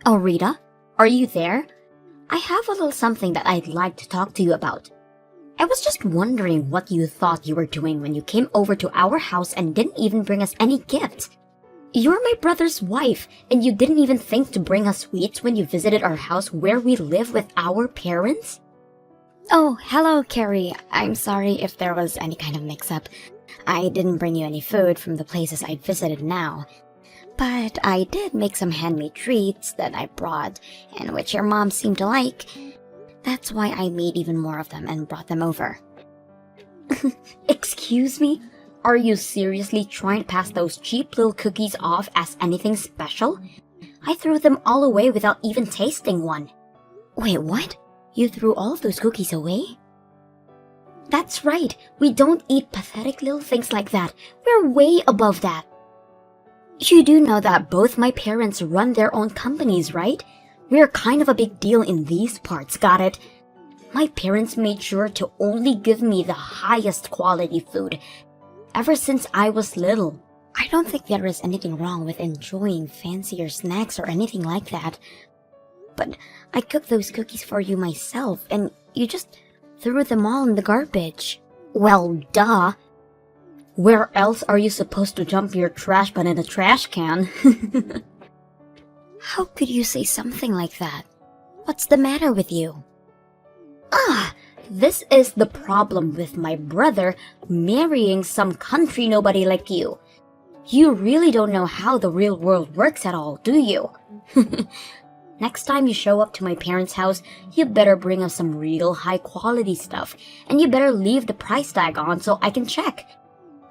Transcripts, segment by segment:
Oh, Rita, are you there? I have a little something that I'd like to talk to you about. I was just wondering what you thought you were doing when you came over to our house and didn't even bring us any gifts. You're my brother's wife, and you didn't even think to bring us sweets when you visited our house where we live with our parents? Oh, hello, Carrie. I'm sorry if there was any kind of mix-up. I didn't bring you any food from the places I'd visited now. But I did make some handmade treats that I brought, and which your mom seemed to like. That's why I made even more of them and brought them over. Excuse me? Are you seriously trying to pass those cheap little cookies off as anything special? I threw them all away without even tasting one. Wait, what? You threw all of those cookies away? That's right. We don't eat pathetic little things like that. We're way above that. You do know that both my parents run their own companies, right? We're kind of a big deal in these parts, got it? My parents made sure to only give me the highest quality food ever since I was little. I don't think there is anything wrong with enjoying fancier snacks or anything like that. But I cooked those cookies for you myself, and you just threw them all in the garbage. Well, duh. Where else are you supposed to dump your trash but in a trash can? How could you say something like that? What's the matter with you? This is the problem with my brother marrying some country nobody like you. You really don't know how the real world works at all, do you? Next time you show up to my parents' house, you better bring us some real high-quality stuff, and you better leave the price tag on so I can check.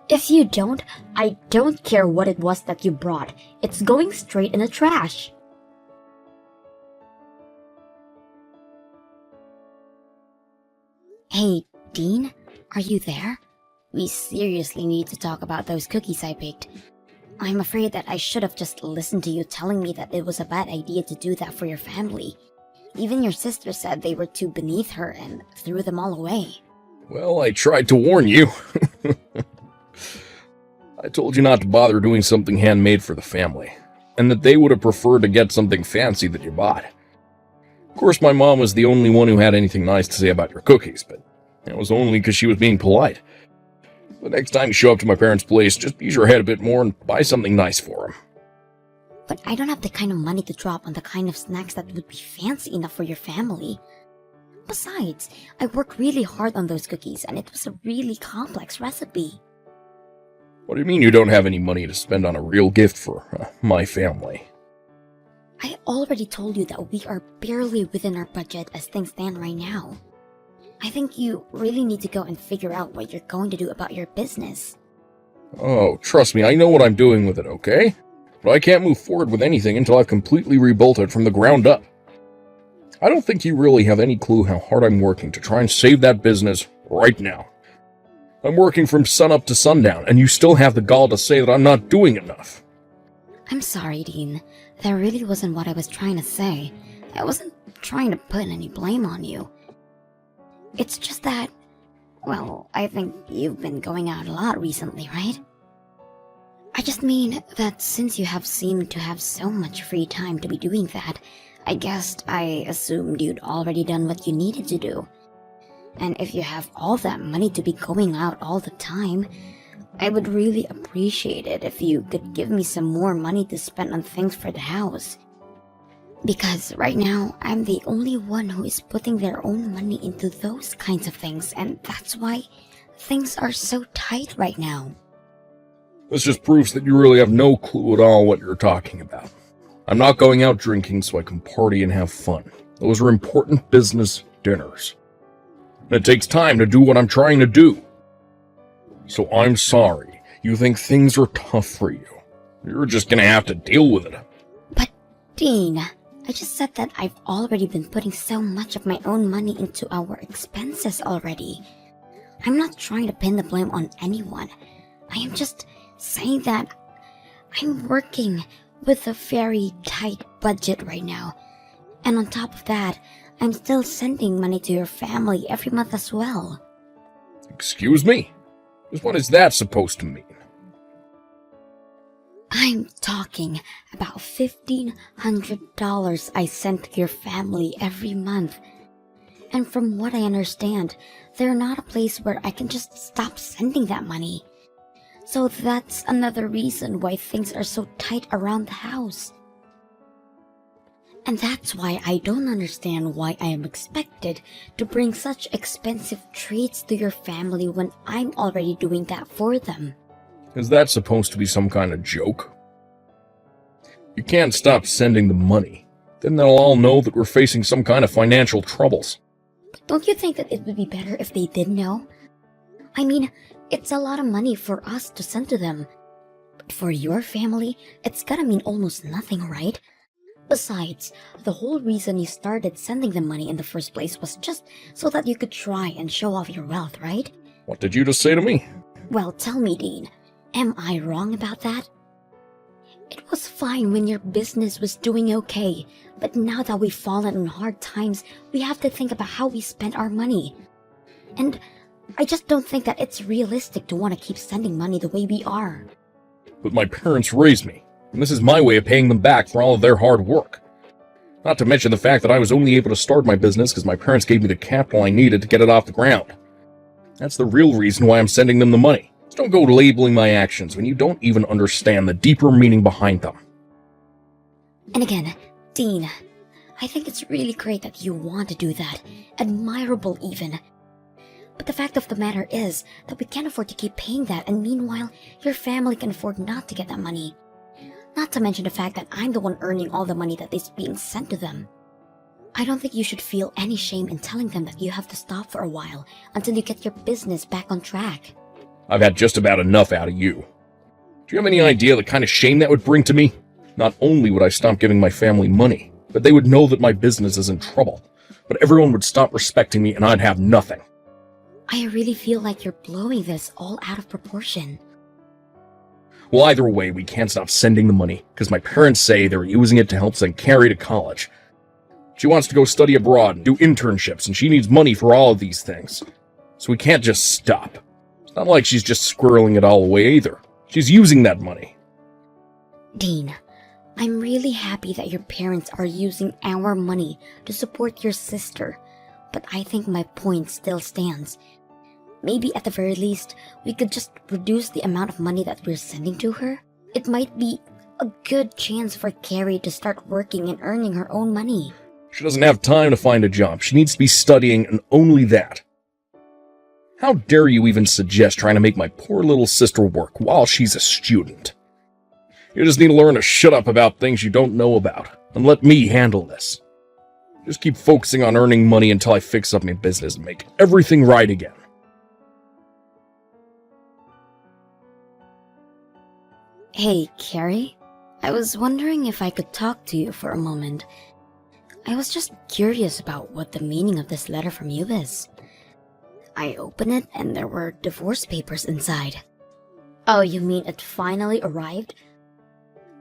If you don't, I don't care what it was that you brought. It's going straight in the trash. Hey, Dean, are you there? We seriously need to talk about those cookies I baked. I'm afraid that I should have just listened to you telling me that it was a bad idea to do that for your family. Even your sister said they were too beneath her and threw them all away. Well, I tried to warn you. I told you not to bother doing something handmade for the family, and that they would have preferred to get something fancy that you bought. Of course, my mom was the only one who had anything nice to say about your cookies, but that was only because she was being polite. The next time you show up to my parents' place, just use your head a bit more and buy something nice for them. But I don't have the kind of money to drop on the kind of snacks that would be fancy enough for your family. Besides, I worked really hard on those cookies, and it was a really complex recipe. What do you mean you don't have any money to spend on a real gift for my family? I already told you that we are barely within our budget as things stand right now. I think you really need to go and figure out what you're going to do about your business. Oh, trust me, I know what I'm doing with it, okay? But I can't move forward with anything until I've completely rebuilt it from the ground up. I don't think you really have any clue how hard I'm working to try and save that business right now. I'm working from sunup to sundown, and you still have the gall to say that I'm not doing enough. I'm sorry, Dean. That really wasn't what I was trying to say. I wasn't trying to put any blame on you. It's just that, well, I think you've been going out a lot recently, right? I just mean that since you have seemed to have so much free time to be doing that, I guess I assumed you'd already done what you needed to do. And if you have all that money to be going out all the time, I would really appreciate it if you could give me some more money to spend on things for the house. Because right now, I'm the only one who is putting their own money into those kinds of things, and that's why things are so tight right now. This just proves that you really have no clue at all what you're talking about. I'm not going out drinking so I can party and have fun. Those are important business dinners. And it takes time to do what I'm trying to do. So I'm sorry. You think things are tough for you. You're just gonna have to deal with it. But, Dean, I just said that I've already been putting so much of my own money into our expenses already. I'm not trying to pin the blame on anyone. I am just saying that I'm working with a very tight budget right now. And on top of that, I'm still sending money to your family every month as well. Excuse me? What is that supposed to mean? I'm talking about $1,500 I send to your family every month. And from what I understand, they're not a place where I can just stop sending that money. So that's another reason why things are so tight around the house. And that's why I don't understand why I am expected to bring such expensive treats to your family when I'm already doing that for them. Is that supposed to be some kind of joke? You can't stop sending the money. Then they'll all know that we're facing some kind of financial troubles. Don't you think that it would be better if they did know? I mean, it's a lot of money for us to send to them. But for your family, it's gotta mean almost nothing, right? Besides, the whole reason you started sending them money in the first place was just so that you could try and show off your wealth, right? What did you just say to me? Well, tell me, Dean, am I wrong about that? It was fine when your business was doing okay, but now that we've fallen on hard times, we have to think about how we spend our money. And I just don't think that it's realistic to want to keep sending money the way we are. But my parents raised me, and this is my way of paying them back for all of their hard work. Not to mention the fact that I was only able to start my business because my parents gave me the capital I needed to get it off the ground. That's the real reason why I'm sending them the money. So don't go labeling my actions when you don't even understand the deeper meaning behind them. And again, Dean, I think it's really great that you want to do that. Admirable even. But the fact of the matter is that we can't afford to keep paying that, and meanwhile, your family can afford not to get that money. Not to mention the fact that I'm the one earning all the money that is being sent to them. I don't think you should feel any shame in telling them that you have to stop for a while until you get your business back on track. I've had just about enough out of you. Do you have any idea the kind of shame that would bring to me? Not only would I stop giving my family money, but they would know that my business is in trouble. But everyone would stop respecting me and I'd have nothing. I really feel like you're blowing this all out of proportion. Well, either way, we can't stop sending the money, because my parents say they're using it to help send Carrie to college. She wants to go study abroad and do internships, and she needs money for all of these things. So we can't just stop. It's not like she's just squirreling it all away either. She's using that money. Dean, I'm really happy that your parents are using our money to support your sister, but I think my point still stands. Maybe at the very least, we could just reduce the amount of money that we're sending to her. It might be a good chance for Carrie to start working and earning her own money. She doesn't have time to find a job. She needs to be studying, and only that. How dare you even suggest trying to make my poor little sister work while she's a student? You just need to learn to shut up about things you don't know about, and let me handle this. Just keep focusing on earning money until I fix up my business and make everything right again. Hey, Carrie. I was wondering if I could talk to you for a moment. I was just curious about what the meaning of this letter from you is. I opened it and there were divorce papers inside. Oh, you mean it finally arrived?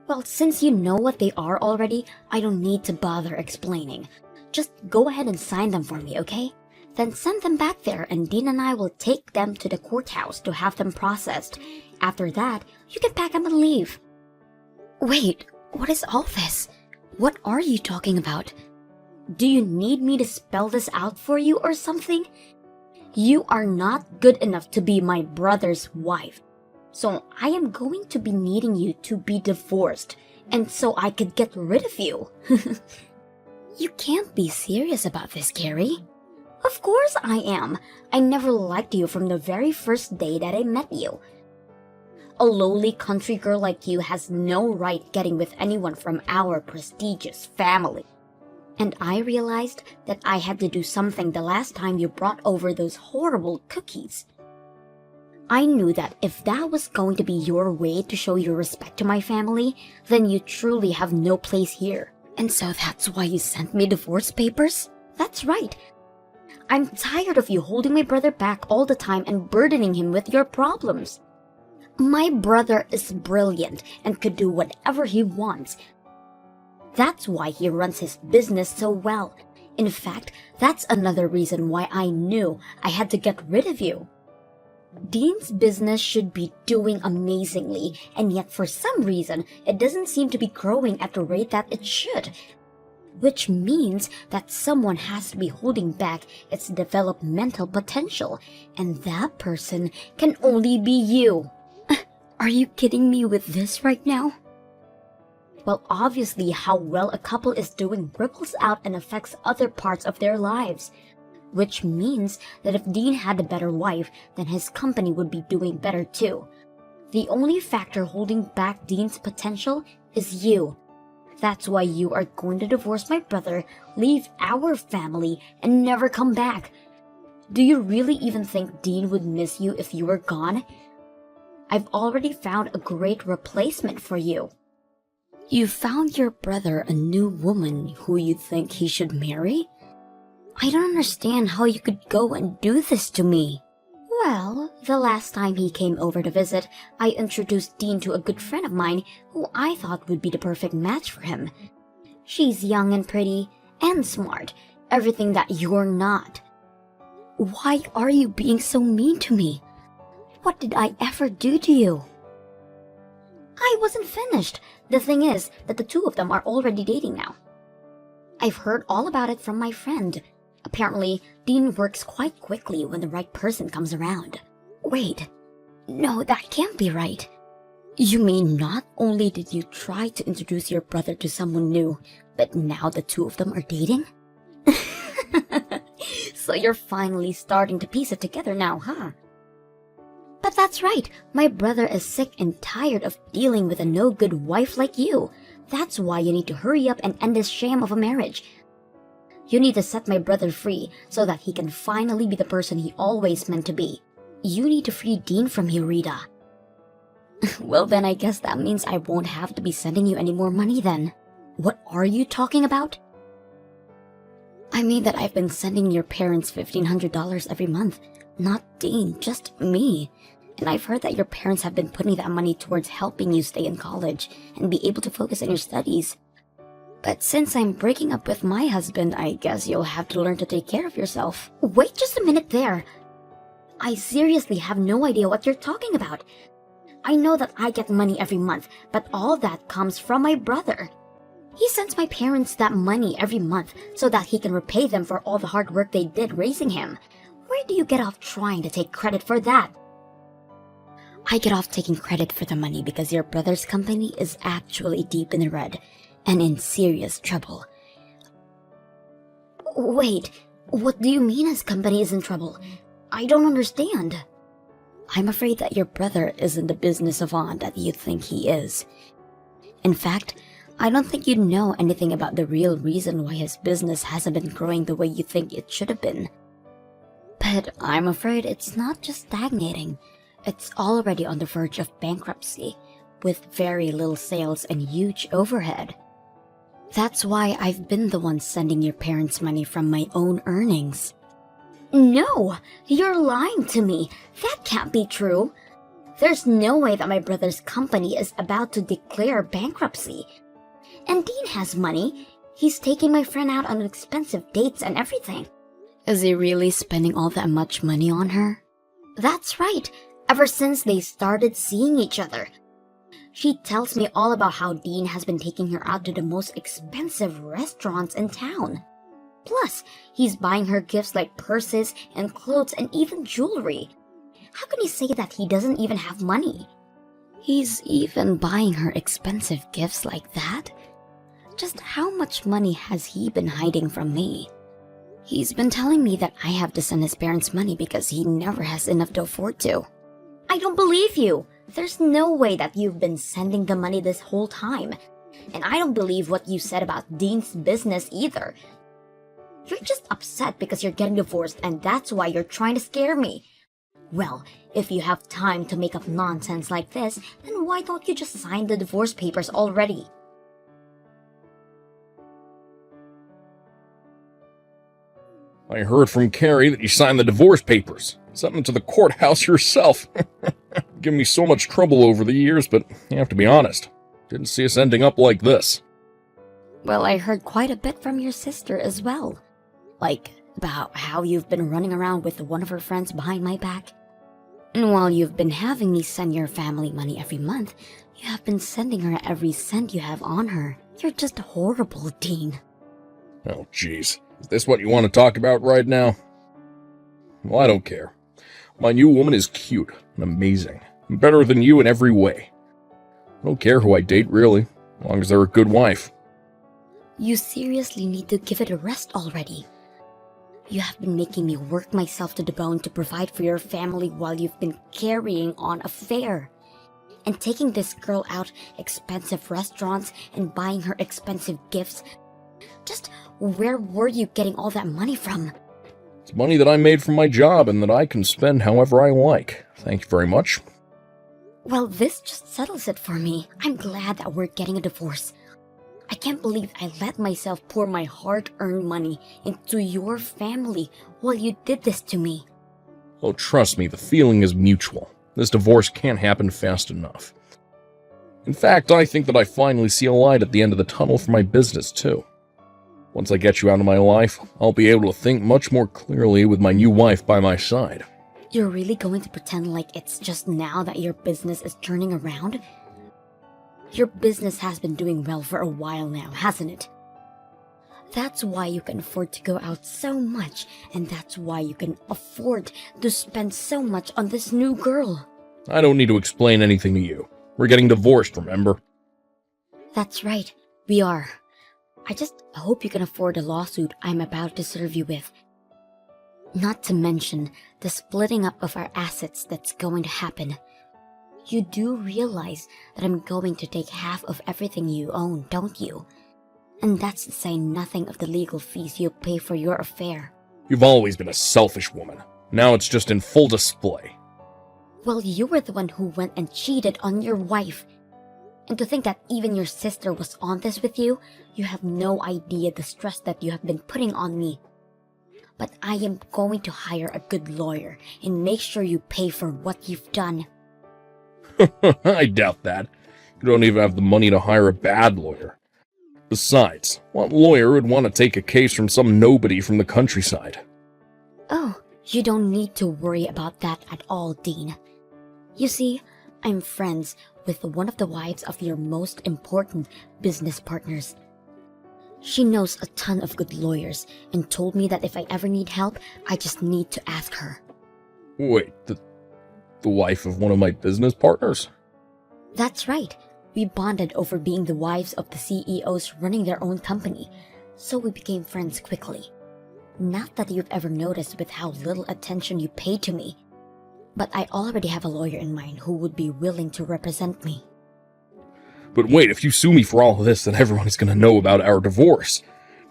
Well, since you know what they are already, I don't need to bother explaining. Just go ahead and sign them for me, okay? Then send them back there and Dean and I will take them to the courthouse to have them processed. After that, you can pack them and leave. Wait, what is all this? What are you talking about? Do you need me to spell this out for you or something? You are not good enough to be my brother's wife. So I am going to be needing you to be divorced, and so I could get rid of you. You can't be serious about this, Carrie. Of course I am. I never liked you from the very first day that I met you. A lowly country girl like you has no right getting with anyone from our prestigious family. And I realized that I had to do something the last time you brought over those horrible cookies. I knew that if that was going to be your way to show your respect to my family, then you truly have no place here. And so that's why you sent me divorce papers? That's right. I'm tired of you holding my brother back all the time and burdening him with your problems. My brother is brilliant and could do whatever he wants. That's why he runs his business so well. In fact, that's another reason why I knew I had to get rid of you. Dean's business should be doing amazingly, and yet for some reason, it doesn't seem to be growing at the rate that it should. Which means that someone has to be holding back its developmental potential, and that person can only be you. Are you kidding me with this right now? Well, obviously, how well a couple is doing ripples out and affects other parts of their lives. Which means that if Dean had a better wife, then his company would be doing better too. The only factor holding back Dean's potential is you. That's why you are going to divorce my brother, leave our family, and never come back. Do you really even think Dean would miss you if you were gone? I've already found a great replacement for you. You found your brother a new woman who you think he should marry? I don't understand how you could go and do this to me. Well, the last time he came over to visit, I introduced Dean to a good friend of mine who I thought would be the perfect match for him. She's young and pretty and smart, everything that you're not. Why are you being so mean to me? What did I ever do to you? I wasn't finished. The thing is that the two of them are already dating now. I've heard all about it from my friend. Apparently, Dean works quite quickly when the right person comes around. Wait, no, that can't be right. You mean not only did you try to introduce your brother to someone new, but now the two of them are dating? So you're finally starting to piece it together now, huh? But that's right, my brother is sick and tired of dealing with a no-good wife like you. That's why you need to hurry up and end this sham of a marriage. You need to set my brother free so that he can finally be the person he always meant to be. You need to free Dean from you, Rita. Well, then I guess that means I won't have to be sending you any more money then. What are you talking about? I mean that I've been sending your parents $1,500 every month. Not Dean, just me. And I've heard that your parents have been putting that money towards helping you stay in college and be able to focus on your studies. But since I'm breaking up with my husband, I guess you'll have to learn to take care of yourself. Wait just a minute there. I seriously have no idea what you're talking about. I know that I get money every month, but all that comes from my brother. He sends my parents that money every month so that he can repay them for all the hard work they did raising him. Where do you get off trying to take credit for that? I get off taking credit for the money because your brother's company is actually deep in the red and in serious trouble. Wait, what do you mean his company is in trouble? I don't understand. I'm afraid that your brother isn't the business savant that you think he is. In fact, I don't think you know anything about the real reason why his business hasn't been growing the way you think it should have been. But I'm afraid it's not just stagnating. It's already on the verge of bankruptcy, with very little sales and huge overhead. That's why I've been the one sending your parents money from my own earnings. No, you're lying to me. That can't be true. There's no way that my brother's company is about to declare bankruptcy. And Dean has money. He's taking my friend out on expensive dates and everything. Is he really spending all that much money on her? That's right. Ever since they started seeing each other. She tells me all about how Dean has been taking her out to the most expensive restaurants in town. Plus, he's buying her gifts like purses and clothes and even jewelry. How can he say that he doesn't even have money? He's even buying her expensive gifts like that? Just how much money has he been hiding from me? He's been telling me that I have to send his parents money because he never has enough to afford to. I don't believe you. There's no way that you've been sending the money this whole time. And I don't believe what you said about Dean's business either. You're just upset because you're getting divorced and that's why you're trying to scare me. Well, if you have time to make up nonsense like this, then why don't you just sign the divorce papers already? I heard from Carrie that you signed the divorce papers. Something to the courthouse yourself. Given me so much trouble over the years, but you have to be honest. Didn't see us ending up like this. Well, I heard quite a bit from your sister as well. Like, about how you've been running around with one of her friends behind my back. And while you've been having me send your family money every month, you have been sending her every cent you have on her. You're just horrible, Dean. Oh, jeez. Is this what you want to talk about right now? Well, I don't care. My new woman is cute and amazing, and better than you in every way. I don't care who I date, really, as long as they're a good wife. You seriously need to give it a rest already. You have been making me work myself to the bone to provide for your family while you've been carrying on a affair. And taking this girl out expensive restaurants and buying her expensive gifts. Just where were you getting all that money from? It's money that I made from my job and that I can spend however I like. Thank you very much. Well, this just settles it for me. I'm glad that we're getting a divorce. I can't believe I let myself pour my hard-earned money into your family while you did this to me. Oh, trust me, the feeling is mutual. This divorce can't happen fast enough. In fact, I think that I finally see a light at the end of the tunnel for my business, too. Once I get you out of my life, I'll be able to think much more clearly with my new wife by my side. You're really going to pretend like it's just now that your business is turning around? Your business has been doing well for a while now, hasn't it? That's why you can afford to go out so much, and that's why you can afford to spend so much on this new girl. I don't need to explain anything to you. We're getting divorced, remember? That's right, we are. I just hope you can afford the lawsuit I'm about to serve you with. Not to mention the splitting up of our assets that's going to happen. You do realize that I'm going to take half of everything you own, don't you? And that's to say nothing of the legal fees you pay for your affair. You've always been a selfish woman. Now it's just in full display. Well, you were the one who went and cheated on your wife. And to think that even your sister was on this with you, you have no idea the stress that you have been putting on me. But I am going to hire a good lawyer and make sure you pay for what you've done. I doubt that. You don't even have the money to hire a bad lawyer. Besides, what lawyer would want to take a case from some nobody from the countryside? Oh, you don't need to worry about that at all, Dean. You see, I'm friends with one of the wives of your most important business partners. She knows a ton of good lawyers and told me that if I ever need help, I just need to ask her. Wait, the wife of one of my business partners? That's right. We bonded over being the wives of the CEOs running their own company, so we became friends quickly. Not that you've ever noticed with how little attention you pay to me, but I already have a lawyer in mind who would be willing to represent me. But wait, if you sue me for all of this, then everyone is going to know about our divorce.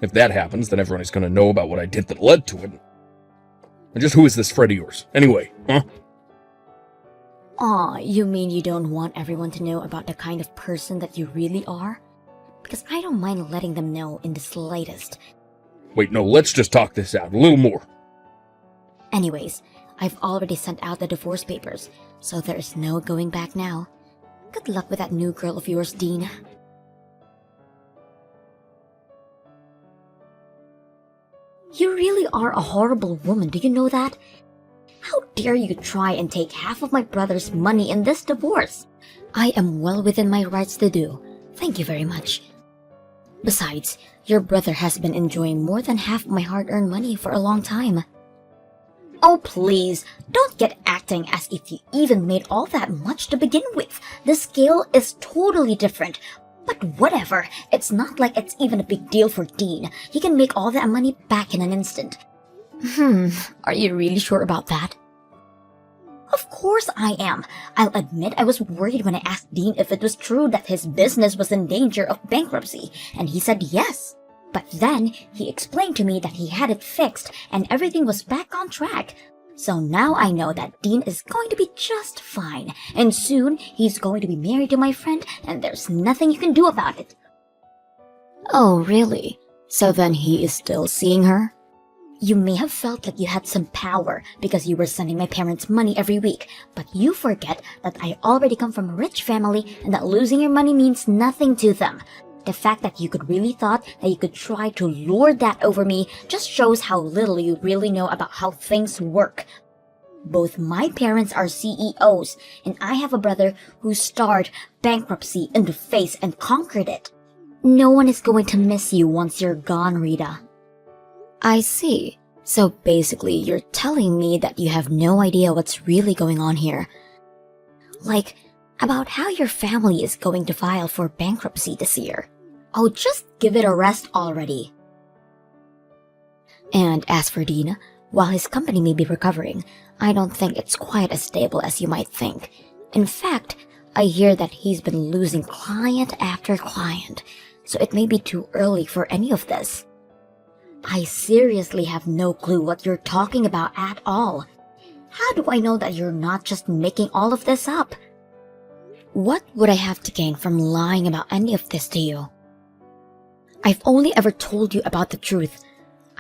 If that happens, then everyone is going to know about what I did that led to it. And just who is this friend of yours, anyway, huh? Aw, you mean you don't want everyone to know about the kind of person that you really are? Because I don't mind letting them know in the slightest. Wait, no, let's just talk this out a little more. Anyways, I've already sent out the divorce papers, so there is no going back now. Good luck with that new girl of yours, Dean. You really are a horrible woman, do you know that? How dare you try and take half of my brother's money in this divorce? I am well within my rights to do. Thank you very much. Besides, your brother has been enjoying more than half my hard-earned money for a long time. Oh, please, don't get acting as if you even made all that much to begin with. The scale is totally different. But whatever, it's not like it's even a big deal for Dean. He can make all that money back in an instant. Are you really sure about that? Of course I am. I'll admit I was worried when I asked Dean if it was true that his business was in danger of bankruptcy, and he said yes. But then he explained to me that he had it fixed and everything was back on track. So now I know that Dean is going to be just fine, and soon he's going to be married to my friend, and there's nothing you can do about it. Oh, really? So then he is still seeing her? You may have felt like you had some power because you were sending my parents money every week, but you forget that I already come from a rich family and that losing your money means nothing to them. The fact that you could really thought that you could try to lord that over me just shows how little you really know about how things work. Both my parents are CEOs, and I have a brother who stared bankruptcy in the face and conquered it. No one is going to miss you once you're gone, Rita. I see. So basically, you're telling me that you have no idea what's really going on here. Like, about how your family is going to file for bankruptcy this year. Oh, just give it a rest already. And as for Dean, while his company may be recovering, I don't think it's quite as stable as you might think. In fact, I hear that he's been losing client after client, so it may be too early for any of this. I seriously have no clue what you're talking about at all. How do I know that you're not just making all of this up? What would I have to gain from lying about any of this to you? I've only ever told you about the truth.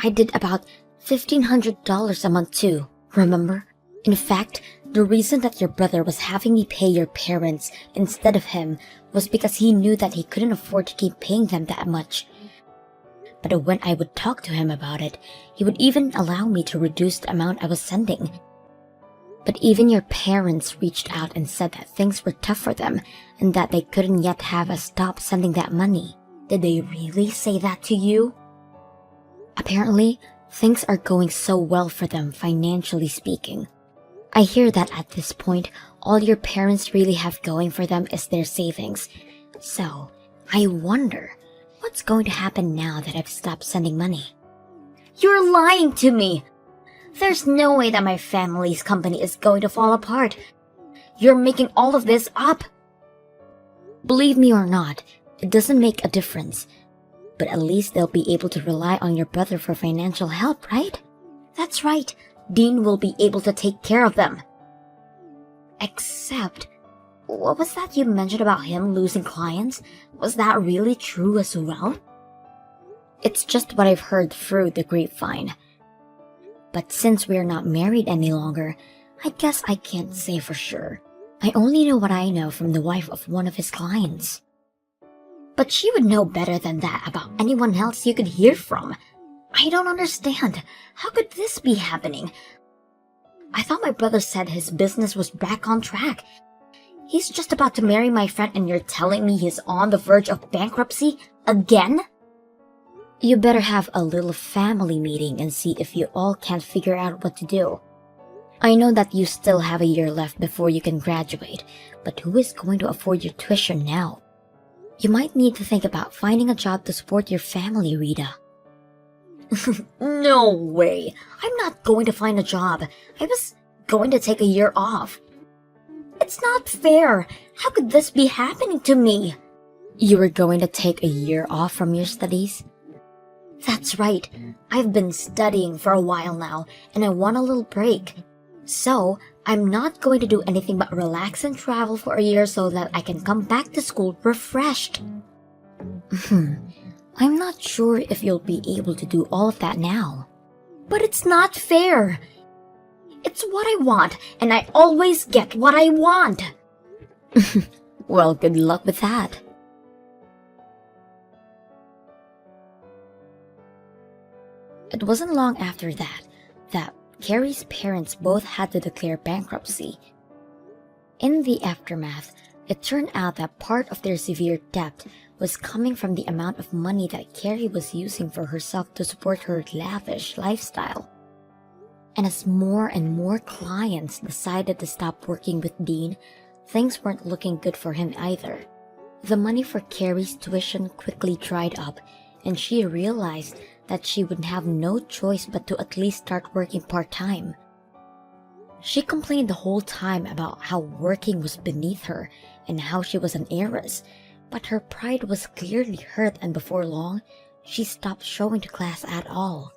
I did about $1,500 a month too, remember? In fact, the reason that your brother was having me pay your parents instead of him was because he knew that he couldn't afford to keep paying them that much. But when I would talk to him about it, he would even allow me to reduce the amount I was sending. But even your parents reached out and said that things were tough for them and that they couldn't yet have us stop sending that money. Did they really say that to you? Apparently, things are going so well for them financially speaking. I hear that at this point, all your parents really have going for them is their savings. So, I wonder, what's going to happen now that I've stopped sending money? You're lying to me! There's no way that my family's company is going to fall apart. You're making all of this up. Believe me or not, it doesn't make a difference. But at least they'll be able to rely on your brother for financial help, right? That's right. Dean will be able to take care of them. Except, what was that you mentioned about him losing clients? Was that really true as well? It's just what I've heard through the grapevine. But since we're not married any longer, I guess I can't say for sure. I only know what I know from the wife of one of his clients. But she would know better than that about anyone else you could hear from. I don't understand. How could this be happening? I thought my brother said his business was back on track. He's just about to marry my friend and you're telling me he's on the verge of bankruptcy again? You better have a little family meeting and see if you all can't figure out what to do. I know that you still have a year left before you can graduate, but who is going to afford your tuition now? You might need to think about finding a job to support your family, Rita. No way. I'm not going to find a job. I was going to take a year off. It's not fair. How could this be happening to me? You were going to take a year off from your studies? That's right. I've been studying for a while now, and I want a little break. So, I'm not going to do anything but relax and travel for a year so that I can come back to school refreshed. I'm not sure if you'll be able to do all of that now. But it's not fair. It's what I want, and I always get what I want. Well, good luck with that. It wasn't long after that Carrie's parents both had to declare bankruptcy. In the aftermath, it turned out that part of their severe debt was coming from the amount of money that Carrie was using for herself to support her lavish lifestyle. And as more and more clients decided to stop working with Dean, things weren't looking good for him either. The money for Carrie's tuition quickly dried up, and she realized that she would have no choice but to at least start working part-time. She complained the whole time about how working was beneath her and how she was an heiress, but her pride was clearly hurt, and before long, she stopped showing to class at all.